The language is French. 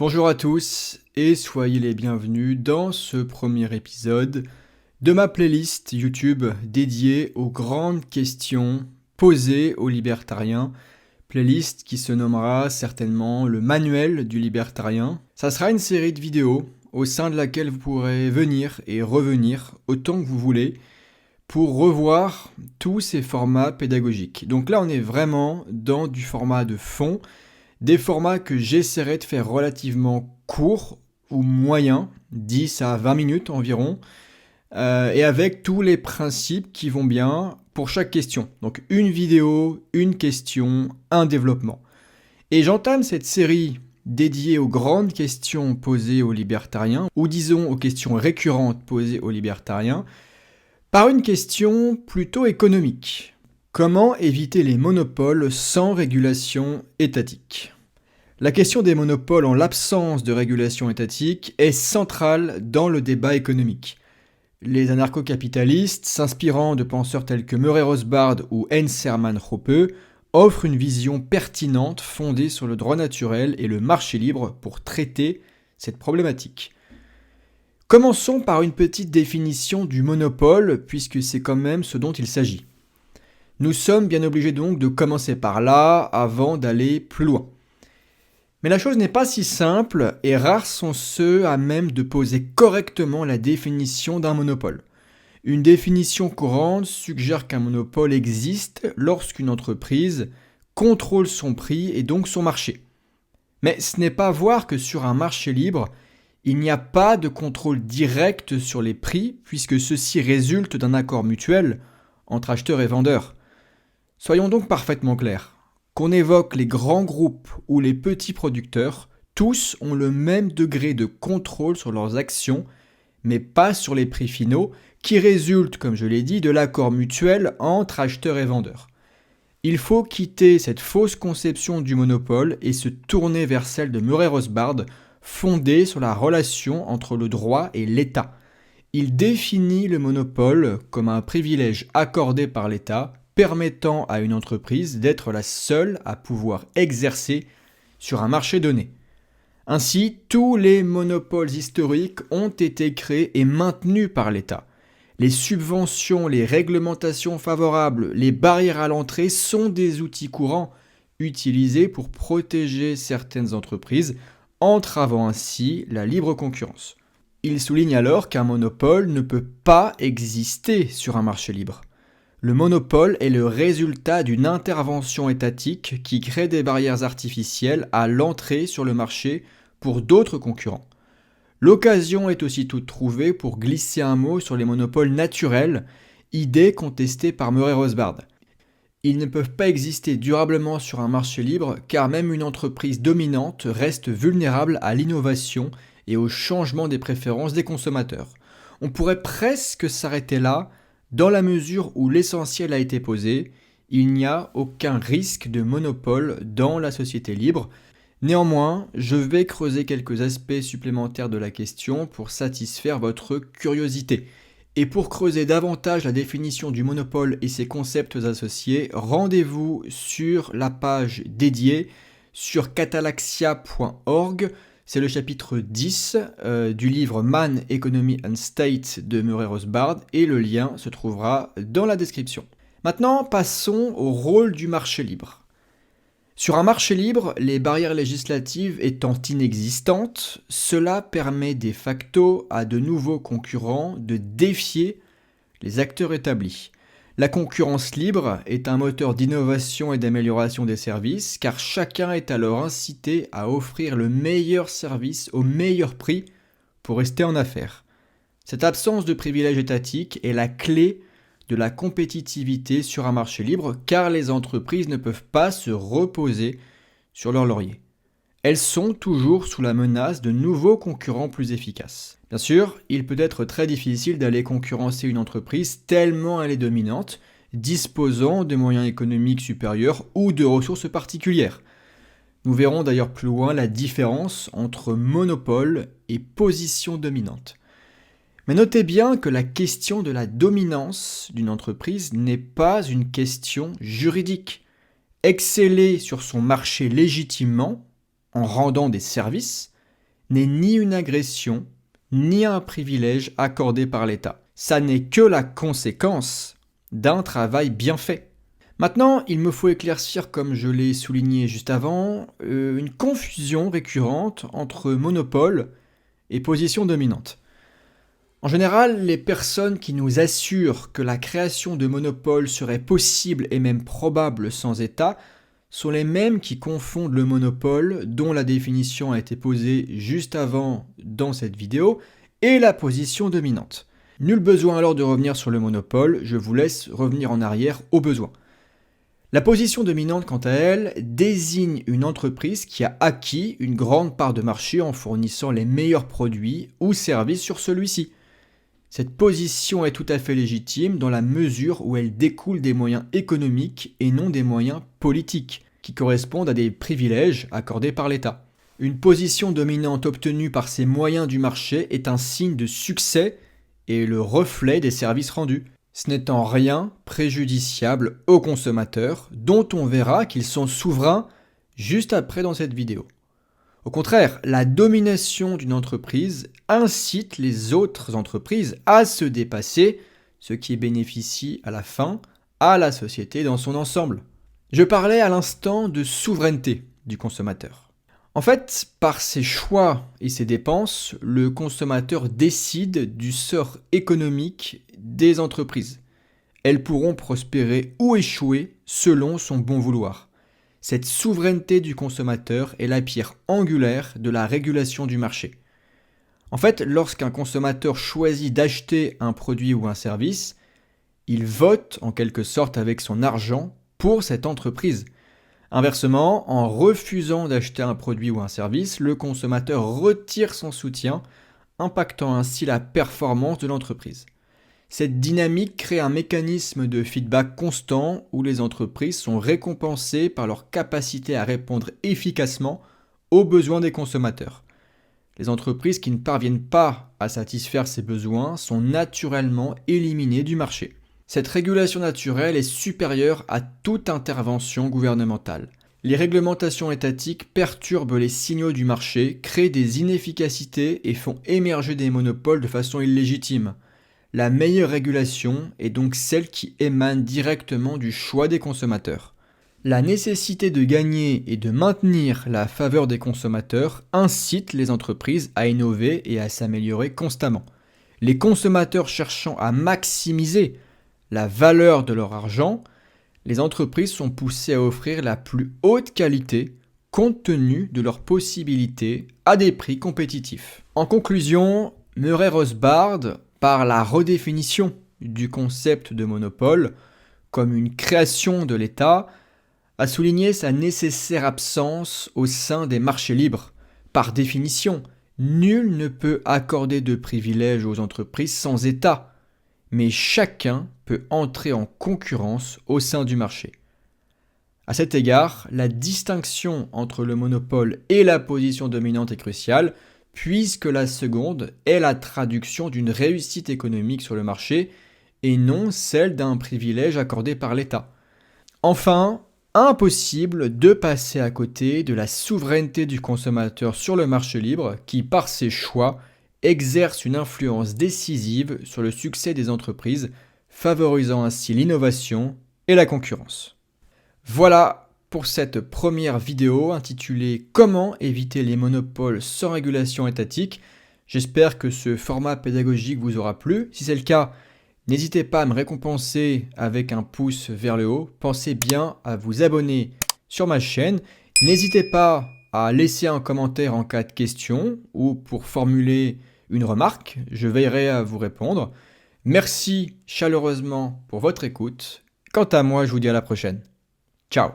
Bonjour à tous et soyez les bienvenus dans ce premier épisode de ma playlist YouTube dédiée aux grandes questions posées aux libertariens, playlist qui se nommera certainement le manuel du libertarien. Ça sera une série de vidéos au sein de laquelle vous pourrez venir et revenir autant que vous voulez pour revoir tous ces formats pédagogiques. Donc là on est vraiment dans du format de fond, des formats que j'essaierai de faire relativement courts ou moyens, 10 à 20 minutes environ, et avec tous les principes qui vont bien pour chaque question. Donc une vidéo, une question, un développement. Et j'entame cette série dédiée aux grandes questions posées aux libertariens, ou disons aux questions récurrentes posées aux libertariens, par une question plutôt économique. Comment éviter les monopoles sans régulation étatique ? La question des monopoles en l'absence de régulation étatique est centrale dans le débat économique. Les anarcho-capitalistes, s'inspirant de penseurs tels que Murray Rothbard ou Heinz Hermann Hoppe, offrent une vision pertinente fondée sur le droit naturel et le marché libre pour traiter cette problématique. Commençons par une petite définition du monopole, puisque c'est quand même ce dont il s'agit. Nous sommes bien obligés donc de commencer par là avant d'aller plus loin. Mais la chose n'est pas si simple et rares sont ceux à même de poser correctement la définition d'un monopole. Une définition courante suggère qu'un monopole existe lorsqu'une entreprise contrôle son prix et donc son marché. Mais ce n'est pas voir que sur un marché libre, il n'y a pas de contrôle direct sur les prix puisque ceux-ci résultent d'un accord mutuel entre acheteurs et vendeurs. Soyons donc parfaitement clairs. Qu'on évoque les grands groupes ou les petits producteurs, tous ont le même degré de contrôle sur leurs actions, mais pas sur les prix finaux, qui résultent, comme je l'ai dit, de l'accord mutuel entre acheteurs et vendeurs. Il faut quitter cette fausse conception du monopole et se tourner vers celle de Murray Rothbard, fondée sur la relation entre le droit et l'État. Il définit le monopole comme un privilège accordé par l'État, permettant à une entreprise d'être la seule à pouvoir exercer sur un marché donné. Ainsi, tous les monopoles historiques ont été créés et maintenus par l'État. Les subventions, les réglementations favorables, les barrières à l'entrée sont des outils courants utilisés pour protéger certaines entreprises, entravant ainsi la libre concurrence. Il souligne alors qu'un monopole ne peut pas exister sur un marché libre. Le monopole est le résultat d'une intervention étatique qui crée des barrières artificielles à l'entrée sur le marché pour d'autres concurrents. L'occasion est aussi toute trouvée pour glisser un mot sur les monopoles naturels, idée contestée par Murray Rothbard. Ils ne peuvent pas exister durablement sur un marché libre car même une entreprise dominante reste vulnérable à l'innovation et au changement des préférences des consommateurs. On pourrait presque s'arrêter là, dans la mesure où l'essentiel a été posé, il n'y a aucun risque de monopole dans la société libre. Néanmoins, je vais creuser quelques aspects supplémentaires de la question pour satisfaire votre curiosité. Et pour creuser davantage la définition du monopole et ses concepts associés, rendez-vous sur la page dédiée sur catalaxia.org. C'est le chapitre 10 du livre Man, Economy and State de Murray Rothbard et le lien se trouvera dans la description. Maintenant, passons au rôle du marché libre. Sur un marché libre, les barrières législatives étant inexistantes, cela permet de facto à de nouveaux concurrents de défier les acteurs établis. La concurrence libre est un moteur d'innovation et d'amélioration des services car chacun est alors incité à offrir le meilleur service au meilleur prix pour rester en affaires. Cette absence de privilège étatique est la clé de la compétitivité sur un marché libre car les entreprises ne peuvent pas se reposer sur leurs lauriers. Elles sont toujours sous la menace de nouveaux concurrents plus efficaces. Bien sûr, il peut être très difficile d'aller concurrencer une entreprise tellement elle est dominante, disposant de moyens économiques supérieurs ou de ressources particulières. Nous verrons d'ailleurs plus loin la différence entre monopole et position dominante. Mais notez bien que la question de la dominance d'une entreprise n'est pas une question juridique. Exceller sur son marché légitimement, en rendant des services, n'est ni une agression, ni un privilège accordé par l'État. Ça n'est que la conséquence d'un travail bien fait. Maintenant, il me faut éclaircir, comme je l'ai souligné juste avant, une confusion récurrente entre monopole et position dominante. En général, les personnes qui nous assurent que la création de monopoles serait possible et même probable sans État sont les mêmes qui confondent le monopole, dont la définition a été posée juste avant dans cette vidéo, et la position dominante. Nul besoin alors de revenir sur le monopole, je vous laisse revenir en arrière au besoin. La position dominante, quant à elle, désigne une entreprise qui a acquis une grande part de marché en fournissant les meilleurs produits ou services sur celui-ci. Cette position est tout à fait légitime dans la mesure où elle découle des moyens économiques et non des moyens politiques, qui correspondent à des privilèges accordés par l'État. Une position dominante obtenue par ces moyens du marché est un signe de succès et le reflet des services rendus. Ce n'est en rien préjudiciable aux consommateurs, dont on verra qu'ils sont souverains juste après dans cette vidéo. Au contraire, la domination d'une entreprise incite les autres entreprises à se dépasser, ce qui bénéficie à la fin à la société dans son ensemble. Je parlais à l'instant de souveraineté du consommateur. En fait, par ses choix et ses dépenses, le consommateur décide du sort économique des entreprises. Elles pourront prospérer ou échouer selon son bon vouloir. Cette souveraineté du consommateur est la pierre angulaire de la régulation du marché. En fait, lorsqu'un consommateur choisit d'acheter un produit ou un service, il vote en quelque sorte avec son argent pour cette entreprise. Inversement, en refusant d'acheter un produit ou un service, le consommateur retire son soutien, impactant ainsi la performance de l'entreprise. Cette dynamique crée un mécanisme de feedback constant où les entreprises sont récompensées par leur capacité à répondre efficacement aux besoins des consommateurs. Les entreprises qui ne parviennent pas à satisfaire ces besoins sont naturellement éliminées du marché. Cette régulation naturelle est supérieure à toute intervention gouvernementale. Les réglementations étatiques perturbent les signaux du marché, créent des inefficacités et font émerger des monopoles de façon illégitime. La meilleure régulation est donc celle qui émane directement du choix des consommateurs. La nécessité de gagner et de maintenir la faveur des consommateurs incite les entreprises à innover et à s'améliorer constamment. Les consommateurs cherchant à maximiser la valeur de leur argent, les entreprises sont poussées à offrir la plus haute qualité compte tenu de leurs possibilités à des prix compétitifs. En conclusion, Murray-Rothbard, par la redéfinition du concept de monopole comme une création de l'État, a souligné sa nécessaire absence au sein des marchés libres. Par définition, nul ne peut accorder de privilèges aux entreprises sans État, mais chacun peut entrer en concurrence au sein du marché. À cet égard, la distinction entre le monopole et la position dominante est cruciale, puisque la seconde est la traduction d'une réussite économique sur le marché et non celle d'un privilège accordé par l'État. Enfin, impossible de passer à côté de la souveraineté du consommateur sur le marché libre qui, par ses choix, exerce une influence décisive sur le succès des entreprises, favorisant ainsi l'innovation et la concurrence. Voilà pour cette première vidéo intitulée « Comment éviter les monopoles sans régulation étatique ». J'espère que ce format pédagogique vous aura plu. Si c'est le cas, n'hésitez pas à me récompenser avec un pouce vers le haut. Pensez bien à vous abonner sur ma chaîne. N'hésitez pas à laisser un commentaire en cas de question ou pour formuler une remarque. Je veillerai à vous répondre. Merci chaleureusement pour votre écoute. Quant à moi, je vous dis à la prochaine. Ciao.